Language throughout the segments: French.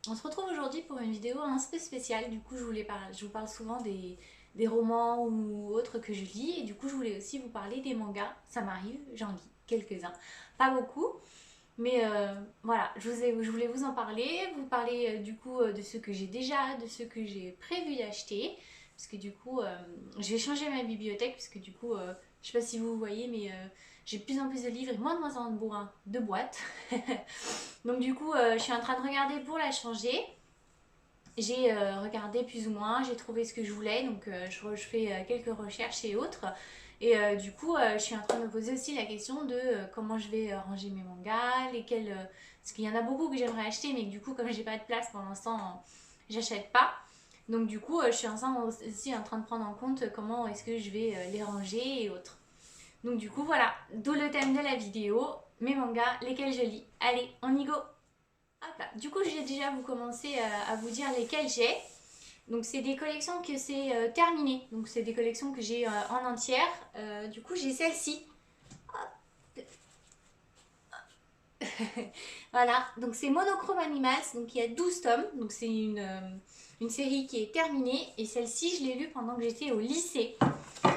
On se retrouve aujourd'hui pour une vidéo un peu spéciale. Du coup, je vous parle souvent des romans ou autres que je lis. Et du coup, je voulais aussi vous parler des mangas. Ça m'arrive, j'en lis quelques-uns. Pas beaucoup, mais voilà, je voulais vous en parler. Vous parler du coup de ceux que j'ai déjà, de ceux que j'ai prévu d'acheter. Parce que du coup, je vais changer ma bibliothèque. Parce que du coup, je sais pas si vous voyez, mais j'ai de plus en plus de livres et moins en de boîtes. Donc du coup, je suis en train de regarder pour la changer. J'ai regardé plus ou moins, j'ai trouvé ce que je voulais, donc je fais quelques recherches et autres. Et du coup, je suis en train de me poser aussi la question de comment je vais ranger mes mangas, lesquels. Parce qu'il y en a beaucoup que j'aimerais acheter, mais que du coup, comme j'ai pas de place pour l'instant, j'achète pas. Donc du coup, je suis aussi en train de prendre en compte comment est-ce que je vais les ranger et autres. Donc du coup, voilà, d'où le thème de la vidéo, mes mangas, lesquels je lis. Allez, on y go. Hop là. Du coup, j'ai déjà vous commencer à vous dire lesquels j'ai. Donc, c'est des collections que c'est terminé. Donc, c'est des collections que j'ai en entière. Du coup, j'ai celle-ci. Voilà. Donc, c'est Monochrome Animals. Donc, il y a 12 tomes. Donc, c'est une série qui est terminée. Et celle-ci, je l'ai lue pendant que j'étais au lycée.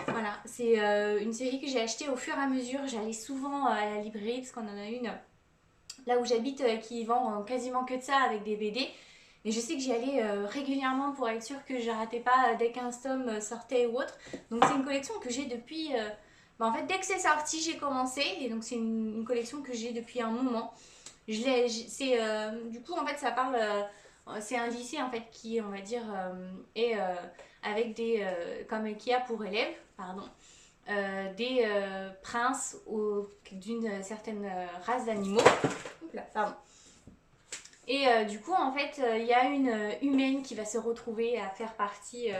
Voilà. C'est une série que j'ai achetée au fur et à mesure. J'allais souvent à la librairie parce qu'on en a une là où j'habite qui vend quasiment que de ça avec des BD. Et je sais que j'y allais régulièrement pour être sûre que je ratais pas dès qu'un tome sortait ou autre. Donc c'est une collection que j'ai depuis... en fait, dès que c'est sorti, j'ai commencé. Et donc c'est une collection que j'ai depuis un moment. Du coup, en fait, ça parle... c'est un lycée, en fait, qui, on va dire, est avec des... comme qui a pour élèves, pardon, des princes d'une certaine race d'animaux. Pardon. Et du coup, en fait, il y a une humaine qui va se retrouver à faire partie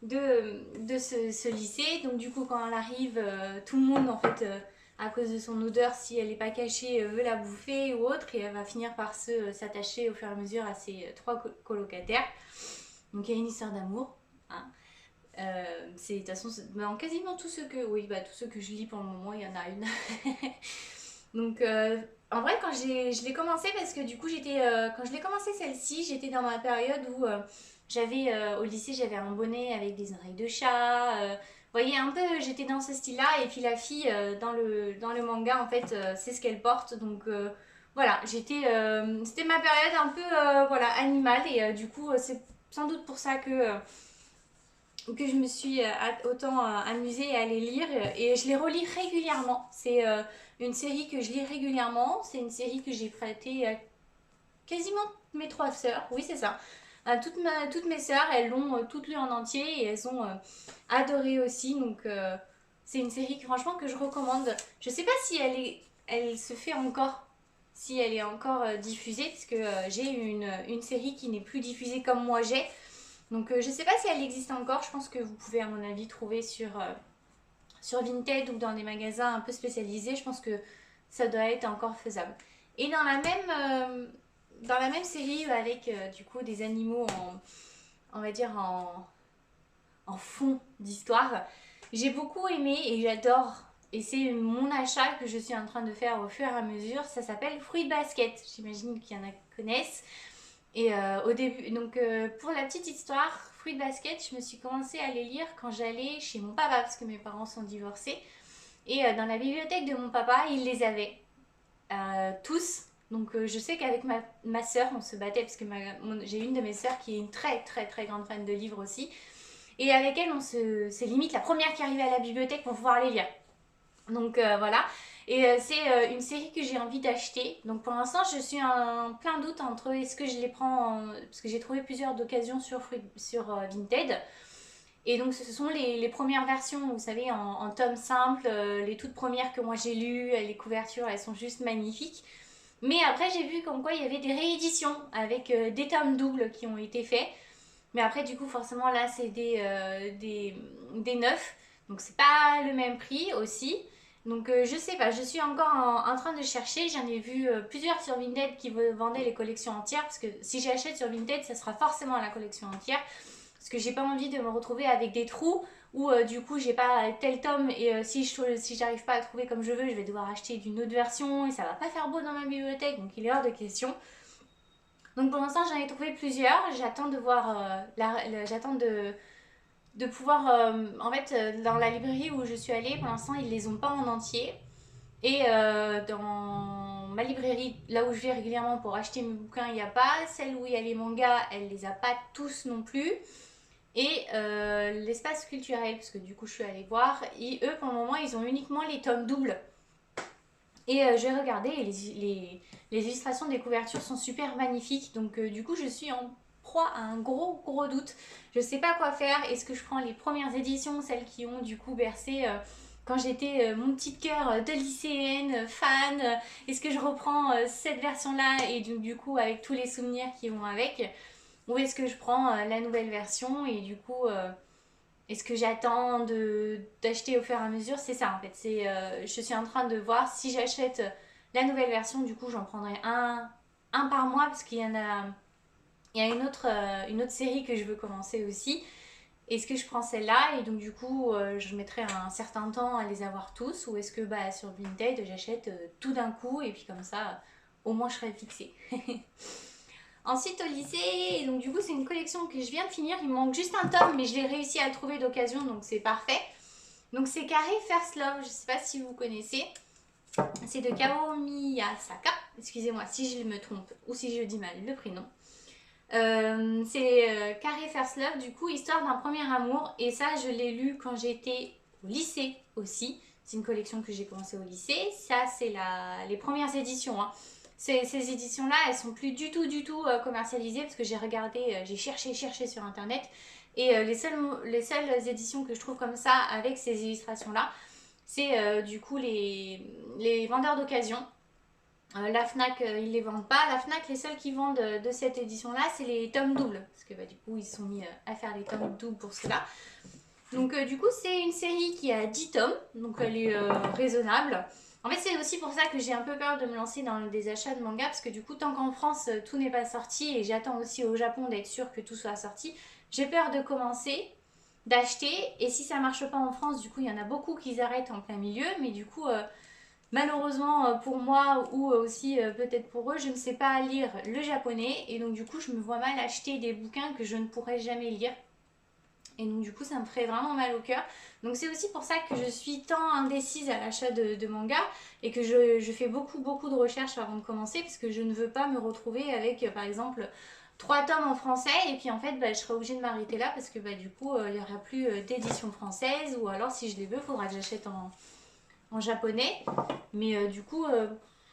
de ce lycée. Donc, du coup, quand elle arrive, tout le monde, en fait, à cause de son odeur, si elle n'est pas cachée, veut la bouffer ou autre. Et elle va finir par s'attacher au fur et à mesure à ses trois colocataires. Donc, il y a une histoire d'amour. Hein. C'est de toute façon, dans quasiment tous ceux que, oui, bah, tous ceux que je lis pour le moment, il y en a une. Donc, en vrai, je l'ai commencé parce que du coup, quand je l'ai commencé celle-ci, j'étais dans ma période où au lycée, j'avais un bonnet avec des oreilles de chat. Vous voyez, un peu, j'étais dans ce style-là. Et puis la fille, dans le manga, en fait, c'est ce qu'elle porte. Donc, voilà, c'était ma période un peu, voilà, animale. Et du coup, c'est sans doute pour ça que je me suis autant amusée à les lire et je les relis régulièrement. C'est une série que je lis régulièrement. C'est une série que j'ai prêtée à quasiment mes trois sœurs. Oui, c'est ça. Toutes mes sœurs, elles l'ont toutes lues en entier et elles ont adoré aussi. Donc, c'est une série que, franchement que je recommande. Je sais pas si elle se fait encore, si elle est encore diffusée, parce que j'ai une série qui n'est plus diffusée comme moi j'ai. Donc je sais pas si elle existe encore, je pense que vous pouvez à mon avis trouver sur Vinted ou dans des magasins un peu spécialisés, je pense que ça doit être encore faisable. Et dans la même série avec du coup des animaux on va dire en fond d'histoire, j'ai beaucoup aimé et j'adore. Et c'est mon achat que je suis en train de faire au fur et à mesure. Ça s'appelle Fruit Basket. J'imagine qu'il y en a qui connaissent. Et au début, donc pour la petite histoire, Fruit Basket, je me suis commencé à les lire quand j'allais chez mon papa parce que mes parents sont divorcés. Et dans la bibliothèque de mon papa, il les avait tous. Donc je sais qu'avec ma soeur, on se battait parce que j'ai une de mes soeurs qui est une très très très grande fan de livres aussi. Et avec elle, c'est limite la première qui arrivait à la bibliothèque pour pouvoir les lire. Donc voilà. Et c'est une série que j'ai envie d'acheter. Donc pour l'instant, je suis en plein doute entre est-ce que je les prends parce que j'ai trouvé plusieurs occasions sur Vinted. Et donc ce sont les premières versions, vous savez, en tome simple, les toutes premières que moi j'ai lues, les couvertures, elles sont juste magnifiques. Mais après, j'ai vu comme quoi il y avait des rééditions avec des tomes doubles qui ont été faits. Mais après, du coup, forcément, là, c'est des neufs. Donc, c'est pas le même prix aussi. Donc, je sais pas, je suis encore en train de chercher. J'en ai vu plusieurs sur Vinted qui vendaient les collections entières. Parce que si j'achète sur Vinted, ça sera forcément la collection entière. Parce que j'ai pas envie de me retrouver avec des trous où du coup j'ai pas tel tome et si j'arrive pas à trouver comme je veux, je vais devoir acheter d'une autre version et ça va pas faire beau dans ma bibliothèque. Donc, il est hors de question. Donc pour l'instant j'en ai trouvé plusieurs, j'attends de voir, j'attends de pouvoir, en fait dans la librairie où je suis allée, pour l'instant ils les ont pas en entier. Et dans ma librairie, là où je vais régulièrement pour acheter mes bouquins, il n'y a pas. Celle où il y a les mangas, elle les a pas tous non plus. Et l'espace culturel, parce que du coup je suis allée voir, et eux pour le moment ils ont uniquement les tomes doubles. Et j'ai regardé et les illustrations des couvertures sont super magnifiques. Donc du coup je suis en proie à un gros doute. Je sais pas quoi faire. Est-ce que je prends les premières éditions, celles qui ont du coup bercé quand j'étais mon petit cœur de lycéenne, fan. Est-ce que je reprends cette version-là et du coup avec tous les souvenirs qui vont avec? Ou est-ce que je prends la nouvelle version et du coup est-ce que j'attends d'acheter au fur et à mesure? C'est ça en fait. Je suis en train de voir si j'achète la nouvelle version. Du coup, j'en prendrai un par mois parce il y a une autre série que je veux commencer aussi. Est-ce que je prends celle-là et donc du coup je mettrai un certain temps à les avoir tous ou est-ce que bah, sur Vinted j'achète tout d'un coup et puis comme ça au moins je serai fixée. Ensuite au lycée, donc du coup c'est une collection que je viens de finir, il me manque juste un tome mais je l'ai réussi à le trouver d'occasion donc c'est parfait. Donc c'est Carré First Love, je ne sais pas si vous connaissez, c'est de Kao Miyasaka, excusez-moi si je me trompe ou si je dis mal le prénom. C'est Carré First Love, du coup histoire d'un premier amour et ça je l'ai lu quand j'étais au lycée aussi, c'est une collection que j'ai commencé au lycée, ça c'est les premières éditions hein. Ces éditions-là, elles sont plus du tout commercialisées parce que j'ai regardé, j'ai cherché sur internet et les seules éditions que je trouve comme ça avec ces illustrations-là, c'est du coup les vendeurs d'occasion. La Fnac, ils les vendent pas. La Fnac, les seuls qui vendent de cette édition-là, c'est les tomes doubles. Parce que bah, du coup, ils se sont mis à faire les tomes doubles pour cela. Donc du coup, c'est une série qui a 10 tomes. Donc elle est raisonnable. En fait, c'est aussi pour ça que j'ai un peu peur de me lancer dans des achats de manga. Parce que du coup, tant qu'en France, tout n'est pas sorti. Et j'attends aussi au Japon d'être sûr que tout soit sorti. J'ai peur de commencer, d'acheter. Et si ça marche pas en France, du coup, il y en a beaucoup qui arrêtent en plein milieu. Mais du coup... malheureusement pour moi ou aussi peut-être pour eux, je ne sais pas lire le japonais et donc du coup je me vois mal acheter des bouquins que je ne pourrais jamais lire. Et donc du coup ça me ferait vraiment mal au cœur. Donc c'est aussi pour ça que je suis tant indécise à l'achat de manga et que je fais beaucoup de recherches avant de commencer parce que je ne veux pas me retrouver avec par exemple 3 tomes en français et puis en fait bah, je serai obligée de m'arrêter là parce que bah, du coup il n'y aura plus d'édition française ou alors si je les veux il faudra que j'achète en japonais. Mais du coup,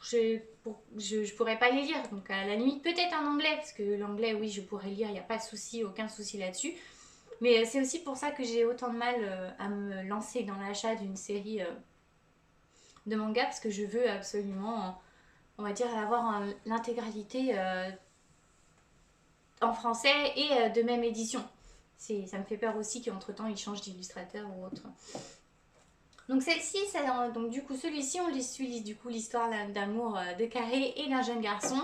je pourrais pas les lire. Donc à la limite, peut-être en anglais, parce que l'anglais, oui, je pourrais lire, il n'y a pas de souci, aucun souci là-dessus. Mais c'est aussi pour ça que j'ai autant de mal à me lancer dans l'achat d'une série de manga, parce que je veux absolument, on va dire, avoir l'intégralité en français et de même édition. Ça me fait peur aussi qu'entre-temps, ils changent d'illustrateur ou autre. Donc celle-ci, donc du coup celui-ci, on les suit du coup l'histoire d'amour de Carré et d'un jeune garçon.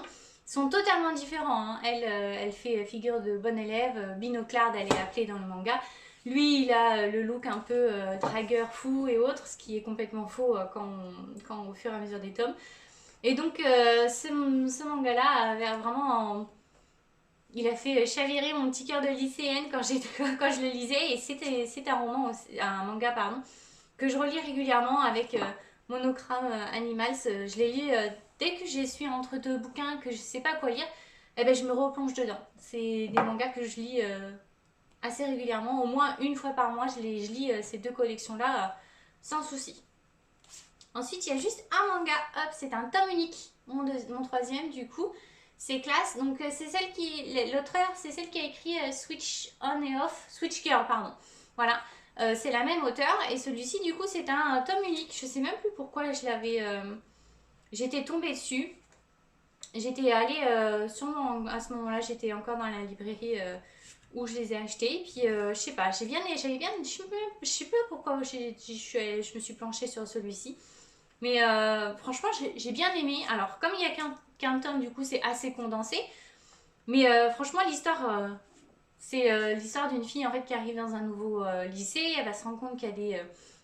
Ils sont totalement différents. Hein. Elle fait figure de bonne élève, binoclarde, elle est appelée dans le manga. Lui, il a le look un peu dragueur fou et autres, ce qui est complètement faux quand au fur et à mesure des tomes. Et donc ce manga-là avait vraiment... Il a fait chavirer mon petit cœur de lycéenne quand je le lisais et c'est un manga pardon, que je relis régulièrement avec Monochrome Animals. Je les lis dès que je suis entre deux bouquins que je sais pas quoi lire, eh ben, je me replonge dedans. C'est des mangas que je lis assez régulièrement, au moins une fois par mois, je lis ces deux collections-là sans souci. Ensuite, il y a juste un manga, hop, c'est un tome unique, mon troisième du coup. C'est classe, donc c'est l'auteur, c'est celle qui a écrit Switch On et Off, Switch Girl, pardon. Voilà, c'est la même auteure et celui-ci du coup c'est un tome unique. Je sais même plus pourquoi j'étais tombée dessus. J'étais allée à ce moment-là, j'étais encore dans la librairie où je les ai achetés. Puis je sais pas, je sais pas pourquoi je me suis penchée sur celui-ci. Mais franchement, j'ai bien aimé. Alors, comme il y a qu'un tome, du coup, c'est assez condensé. Mais franchement, l'histoire, c'est l'histoire d'une fille en fait qui arrive dans un nouveau lycée. Elle va se rendre compte qu'il y a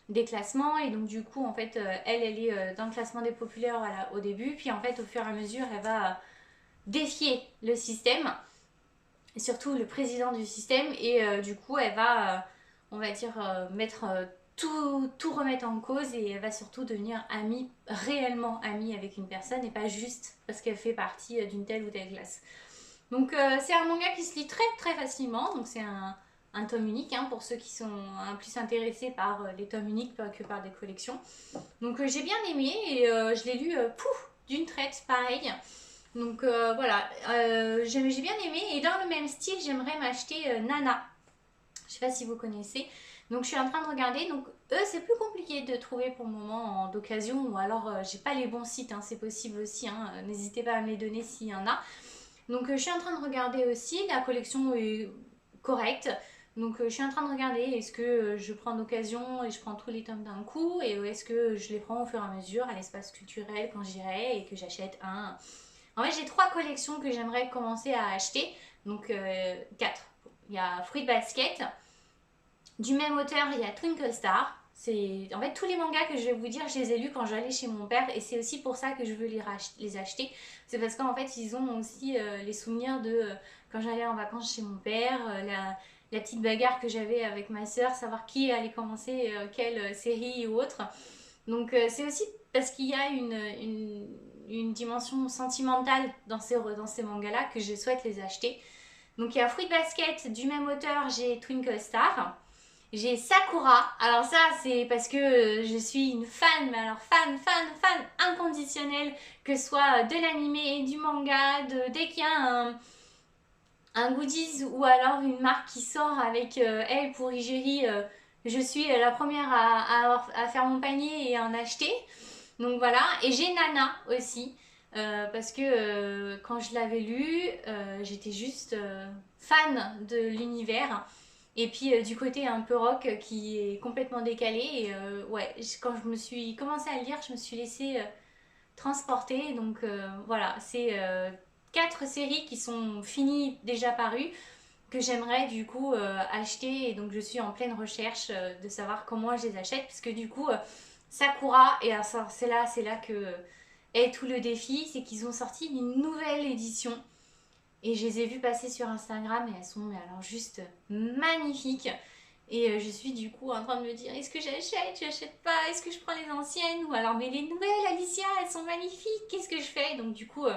des classements et donc du coup en fait elle est dans le classement des populaires au début. Puis en fait au fur et à mesure défier le système, et surtout le président du système, et du coup elle va, on va dire, mettre tout remettre en cause, et elle va surtout devenir amie, réellement amie avec une personne, et pas juste parce qu'elle fait partie d'une telle ou telle classe. Donc c'est un manga qui se lit très très facilement, donc c'est un tome unique pour ceux qui sont plus intéressés par les tomes uniques que par des collections. Donc j'ai bien aimé, et je l'ai lu pouf, d'une traite, pareil. Donc voilà, j'ai bien aimé, et dans le même style, j'aimerais m'acheter Nana. Je sais pas si vous connaissez. Donc je suis en train de regarder. Donc eux, c'est plus compliqué de trouver pour le moment d'occasion, ou alors j'ai pas les bons sites, c'est possible aussi. N'hésitez pas à me les donner s'il y en a. Donc je suis en train de regarder aussi. La collection est correcte. Donc je suis en train de regarder, est-ce que je prends d'occasion et je prends tous les tomes d'un coup, et est-ce que je les prends au fur et à mesure à l'espace culturel quand j'irai, et que j'achète un. En fait, j'ai 3 collections que j'aimerais commencer à acheter. Donc 4. Il y a Fruit Basket. Du même auteur, il y a Twinkle Star. En fait, tous les mangas que je vais vous dire, je les ai lus quand j'allais chez mon père, et c'est aussi pour ça que je veux les acheter. C'est parce qu'en fait, ils ont aussi les souvenirs de quand j'allais en vacances chez mon père, la petite bagarre que j'avais avec ma soeur, savoir qui allait commencer quelle série ou autre. Donc c'est aussi parce qu'il y a une dimension sentimentale dans ces mangas-là que je souhaite les acheter. Donc il y a Fruit Basket du même auteur, j'ai Twinkle Star. J'ai Sakura. Alors ça, c'est parce que je suis une fan, mais alors fan inconditionnelle, que ce soit de l'animé, du manga, dès qu'il y a un goodies ou alors une marque qui sort avec elle pour Igeri, je suis la première à faire mon panier et à en acheter. Donc voilà, et j'ai Nana aussi, parce que quand je l'avais lu, j'étais juste fan de l'univers. Et puis du côté un peu rock qui est complètement décalé. Et ouais, quand je me suis commencé à lire, je me suis laissée transporter. Donc voilà, c'est 4 séries qui sont finies, déjà parues, que j'aimerais du coup acheter. Et donc je suis en pleine recherche de savoir comment je les achète, puisque du coup Sakura, et c'est là que est tout le défi, c'est qu'ils ont sorti une nouvelle édition, et je les ai vues passer sur Instagram, et elles sont mais alors juste magnifiques. Et je suis du coup en train de me dire, est-ce que j'achète pas, est-ce que je prends les anciennes, ou alors mais les nouvelles Alicia, elles sont magnifiques, qu'est-ce que je fais? Donc du coup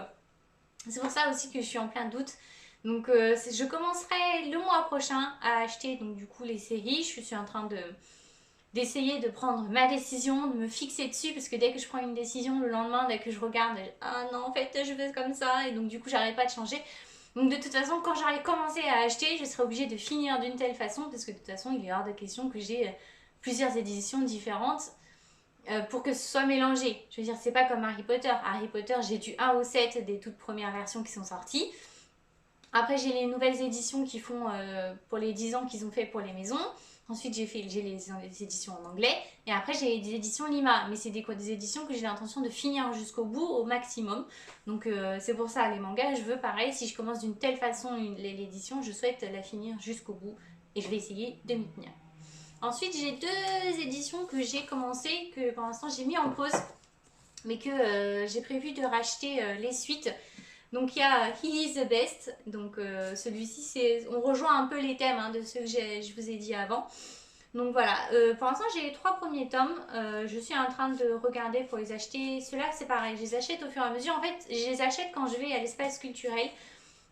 c'est pour ça aussi que je suis en plein doute. Donc je commencerai le mois prochain à acheter donc du coup les séries. Je suis en train d'essayer de prendre ma décision, de me fixer dessus, parce que dès que je prends une décision, le lendemain, dès que je regarde, ah non en fait je veux comme ça, et donc du coup j'arrête pas de changer. Donc de toute façon, quand j'aurai commencé à acheter, je serai obligée de finir d'une telle façon, parce que de toute façon il est hors de question que j'ai plusieurs éditions différentes pour que ce soit mélangé. Je veux dire, c'est pas comme Harry Potter. Harry Potter, j'ai du 1 au 7 des toutes premières versions qui sont sorties. Après, j'ai les nouvelles éditions qui font pour les 10 ans qu'ils ont fait pour les maisons. Ensuite, j'ai les éditions en anglais. Et après, j'ai des éditions Lima. Mais c'est des éditions que j'ai l'intention de finir jusqu'au bout, au maximum. Donc, c'est pour ça, les mangas, je veux pareil. Si je commence d'une telle façon l'édition, je souhaite la finir jusqu'au bout. Et je vais essayer de m'y tenir. Ensuite, j'ai 2 éditions que j'ai commencé, que pour l'instant j'ai mis en pause, mais que j'ai prévu de racheter les suites. Donc il y a He is the Best. Donc celui-ci, on rejoint un peu les thèmes de ceux que je vous ai dit avant. Donc voilà, pour l'instant j'ai les 3 premiers tomes. Je suis en train de regarder pour les acheter. Ceux-là c'est pareil, je les achète au fur et à mesure. En fait, je les achète quand je vais à l'espace culturel.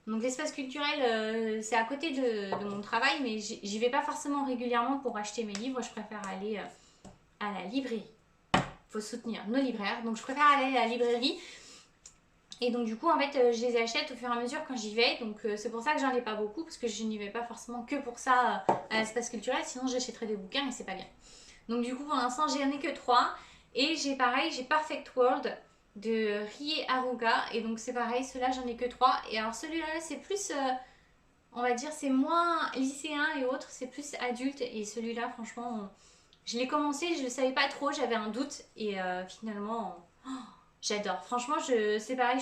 Donc l'espace culturel, c'est à côté de mon travail, mais j'y vais pas forcément régulièrement pour acheter mes livres. Je préfère aller à la librairie. Il faut soutenir nos libraires. Donc je préfère aller à la librairie. Et donc du coup, en fait, je les achète au fur et à mesure quand j'y vais. Donc c'est pour ça que j'en ai pas beaucoup, parce que je n'y vais pas forcément que pour ça à l'espace culturel. Sinon, j'achèterais des bouquins et c'est pas bien. Donc du coup, pour l'instant, j'en ai que 3. Et j'ai pareil, j'ai Perfect World de Rie Haruga. Et donc c'est pareil, ceux-là, j'en ai que 3. Et alors celui-là, c'est plus, on va dire, c'est moins lycéen et autres, c'est plus adulte. Et celui-là, franchement, je l'ai commencé, je ne savais pas trop, j'avais un doute. Et finalement, j'adore. Franchement, c'est pareil,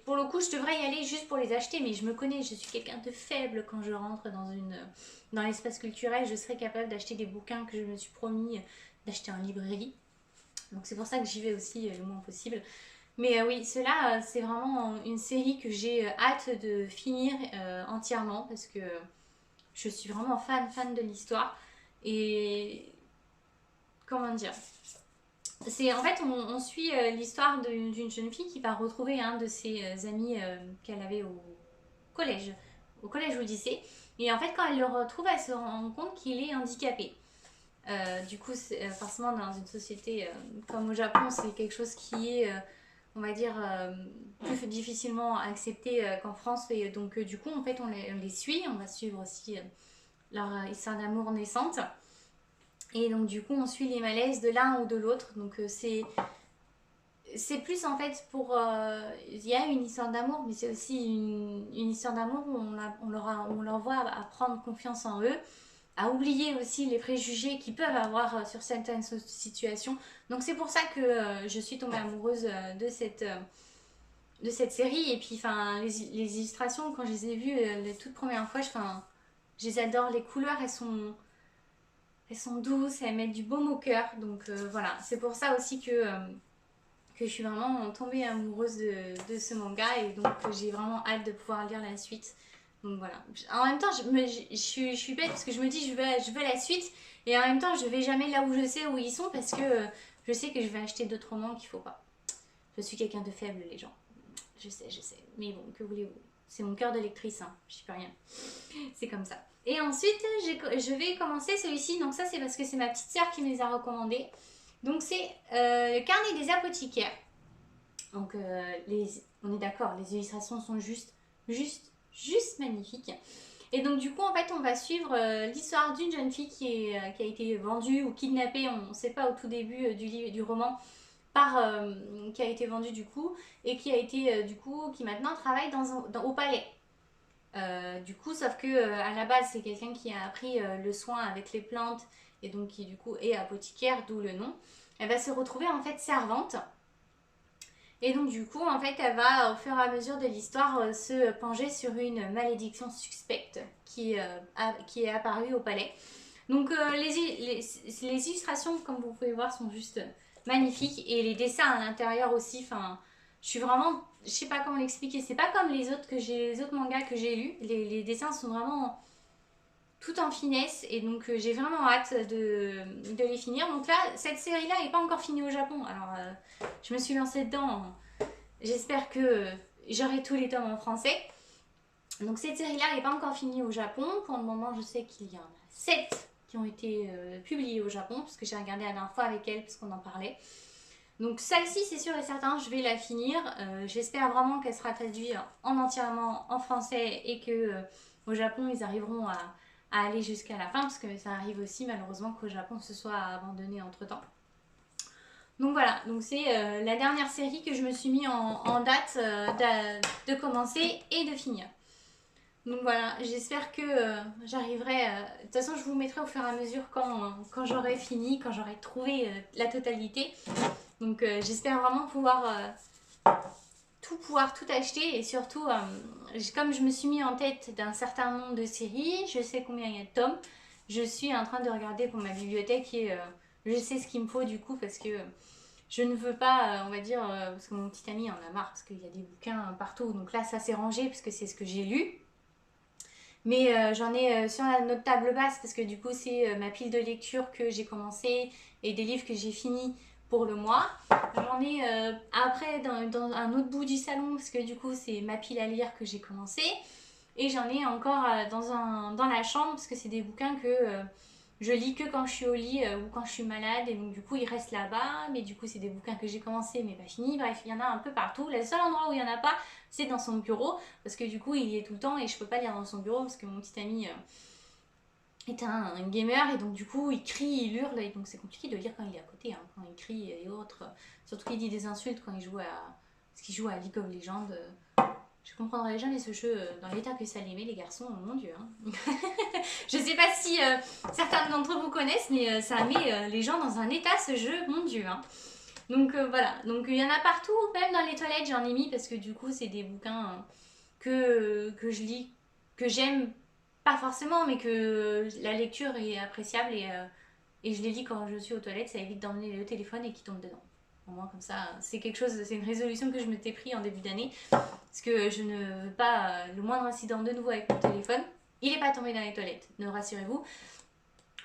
pour le coup, je devrais y aller juste pour les acheter, mais je me connais, je suis quelqu'un de faible quand je rentre dans l'espace culturel. Je serais capable d'acheter des bouquins que je me suis promis d'acheter en librairie. Donc c'est pour ça que j'y vais aussi le moins possible. Mais oui, cela, c'est vraiment une série que j'ai hâte de finir entièrement parce que je suis vraiment fan de l'histoire. Et comment dire, c'est en fait on suit l'histoire d'une jeune fille qui va retrouver un de ses amis qu'elle avait collège, au collège ou au lycée. Et en fait, quand elle le retrouve, elle se rend compte qu'il est handicapé. Du coup, forcément, dans une société comme au Japon, c'est quelque chose qui est, on va dire, plus difficilement accepté qu'en France. Et donc, du coup, en fait, on les suit. On va suivre aussi leur histoire d'amour naissante. Et donc, du coup, on suit les malaises de l'un ou de l'autre. Donc, c'est plus en fait pour. Il y a une histoire d'amour, mais c'est aussi une histoire d'amour où on leur voit apprendre confiance en eux, à oublier aussi les préjugés qu'ils peuvent avoir sur certaines situations. Donc c'est pour ça que je suis tombée amoureuse de cette série. Et puis enfin les illustrations, quand je les ai vues les toutes premières fois, je les adore. Les couleurs, elles sont douces, elles mettent du baume au cœur. Donc voilà, c'est pour ça aussi que je suis vraiment tombée amoureuse de ce manga et donc j'ai vraiment hâte de pouvoir lire la suite. Donc voilà. En même temps, je suis bête parce que je me dis je veux la suite et en même temps je vais jamais là où je sais où ils sont parce que je sais que je vais acheter d'autres romans qu'il faut pas. Je suis quelqu'un de faible, les gens. Je sais. Mais bon, que voulez-vous? C'est mon cœur de lectrice, hein. Je peux rien. C'est comme ça. Et ensuite, je vais commencer celui-ci. Donc ça, c'est parce que c'est ma petite sœur qui me les a recommandés. Donc c'est le carnet des apothicaires. Donc on est d'accord, les illustrations sont juste magnifiques. Et donc du coup en fait on va suivre l'histoire d'une jeune fille qui a été vendue ou kidnappée, on ne sait pas au tout début du roman, qui a été vendue du coup et qui a été du coup qui maintenant travaille au palais. Du coup sauf que à la base c'est quelqu'un qui a appris le soin avec les plantes et donc qui du coup est apothicaire, d'où le nom. Elle va se retrouver en fait servante. Et donc du coup, en fait, elle va, au fur et à mesure de l'histoire, se pencher sur une malédiction suspecte qui est apparue au palais. Donc les illustrations, comme vous pouvez voir, sont juste magnifiques. Et les dessins à l'intérieur aussi, enfin, je suis vraiment... Je sais pas comment l'expliquer. C'est pas comme les autres mangas que j'ai lus. Les dessins sont vraiment tout en finesse. Et donc j'ai vraiment hâte de les finir. Donc là, cette série-là n'est pas encore finie au Japon. Alors je me suis lancée dedans. J'espère que j'aurai tous les tomes en français. Donc cette série-là n'est pas encore finie au Japon. Pour le moment, je sais qu'il y en a 7 qui ont été publiés au Japon, parce que j'ai regardé la dernière fois avec elle, parce qu'on en parlait. Donc celle-ci, c'est sûr et certain, je vais la finir. J'espère vraiment qu'elle sera traduite entièrement en français et que au Japon, ils arriveront à aller jusqu'à la fin, parce que ça arrive aussi malheureusement qu'au Japon, ce soit abandonné entre-temps. Donc voilà, donc c'est la dernière série que je me suis mis en date de commencer et de finir. Donc voilà, j'espère que j'arriverai. De toute façon, je vous mettrai au fur et à mesure quand j'aurai fini, quand j'aurai trouvé la totalité. Donc j'espère vraiment pouvoir tout acheter et surtout, comme je me suis mis en tête d'un certain nombre de séries, je sais combien il y a de tomes. Je suis en train de regarder pour ma bibliothèque et je sais ce qu'il me faut du coup parce que je ne veux pas, on va dire, parce que mon petit ami en a marre parce qu'il y a des bouquins partout. Donc là, ça s'est rangé parce que c'est ce que j'ai lu. Mais j'en ai sur notre table basse parce que du coup, c'est ma pile de lecture que j'ai commencé et des livres que j'ai finis pour le mois. J'en ai après dans un autre bout du salon parce que du coup, c'est ma pile à lire que j'ai commencé. Et j'en ai encore dans la chambre parce que c'est des bouquins que je lis que quand je suis au lit ou quand je suis malade. Et donc du coup, ils restent là-bas. Mais du coup, c'est des bouquins que j'ai commencé mais pas fini. Bref, il y en a un peu partout. Le seul endroit où il n'y en a pas, c'est dans son bureau. Parce que du coup, il y est tout le temps et je peux pas lire dans son bureau parce que mon petit ami est un gamer. Et donc du coup, il crie, il hurle. Et donc c'est compliqué de lire quand il est à côté. Hein, quand il crie et autres. Surtout qu'il dit des insultes quand il joue parce qu'il joue à League of Legends. Je comprendrai jamais ce jeu dans l'état que ça l'aimait, les garçons, mon dieu. Hein. Je sais pas si certains d'entre vous connaissent, mais ça met les gens dans un état, ce jeu, mon dieu. Hein. Donc voilà, donc il y en a partout, même dans les toilettes, j'en ai mis parce que du coup, c'est des bouquins que je lis, que j'aime, pas forcément, mais que la lecture est appréciable et je les lis quand je suis aux toilettes, ça évite d'emmener le téléphone et qu'il tombe dedans. Au moins comme ça, c'est quelque chose, c'est une résolution que je m'étais pris en début d'année. Parce que je ne veux pas le moindre incident de nouveau avec mon téléphone. Il n'est pas tombé dans les toilettes, ne rassurez-vous.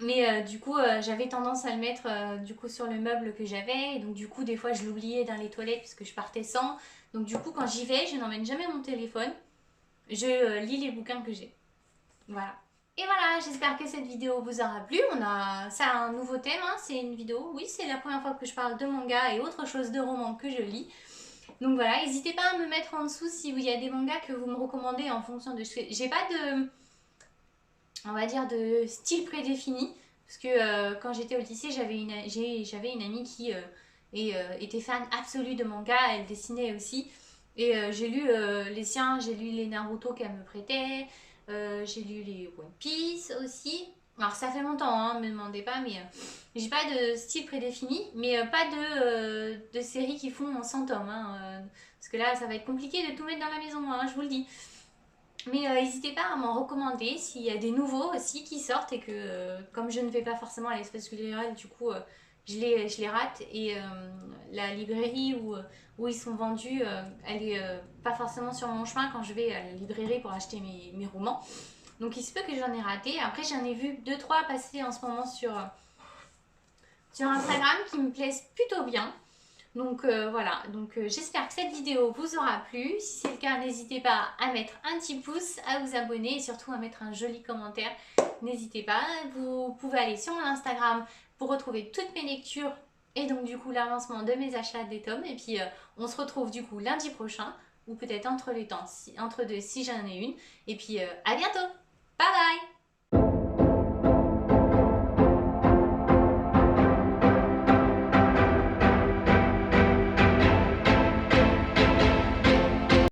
Mais du coup, j'avais tendance à le mettre du coup sur le meuble que j'avais. Et donc du coup, des fois, je l'oubliais dans les toilettes puisque je partais sans. Donc du coup, quand j'y vais, je n'emmène jamais mon téléphone. Je lis les bouquins que j'ai. Voilà. Et voilà, j'espère que cette vidéo vous aura plu. Ça a un nouveau thème, hein, c'est une vidéo. Oui, c'est la première fois que je parle de manga et autre chose de roman que je lis. Donc voilà, n'hésitez pas à me mettre en dessous si il y a des mangas que vous me recommandez en fonction de... J'ai pas de... On va dire de style prédéfini. Parce que quand j'étais au lycée, j'avais une amie qui était fan absolue de manga. Elle dessinait aussi. Et j'ai lu les siens, j'ai lu les Naruto qu'elle me prêtait. J'ai lu les One Piece aussi. Alors ça fait longtemps, hein, me demandez pas, mais j'ai pas de style prédéfini, mais pas de séries qui font 100 tomes. Hein, parce que là, ça va être compliqué de tout mettre dans la maison, hein, je vous le dis. Mais n'hésitez pas à m'en recommander s'il y a des nouveaux aussi qui sortent et que comme je ne vais pas forcément à l'espace culturel, du coup je les rate et la librairie où ils sont vendus, elle est pas forcément sur mon chemin quand je vais à la librairie pour acheter mes romans. Donc il se peut que j'en ai raté. Après j'en ai vu 2-3 passer en ce moment sur Instagram qui me plaisent plutôt bien. Donc voilà, j'espère que cette vidéo vous aura plu. Si c'est le cas, n'hésitez pas à mettre un petit pouce, à vous abonner et surtout à mettre un joli commentaire. N'hésitez pas, vous pouvez aller sur mon Instagram pour retrouver toutes mes lectures et donc du coup l'avancement de mes achats des tomes. Et puis on se retrouve du coup lundi prochain ou peut-être entre deux si j'en ai une. Et puis à bientôt. Bye bye.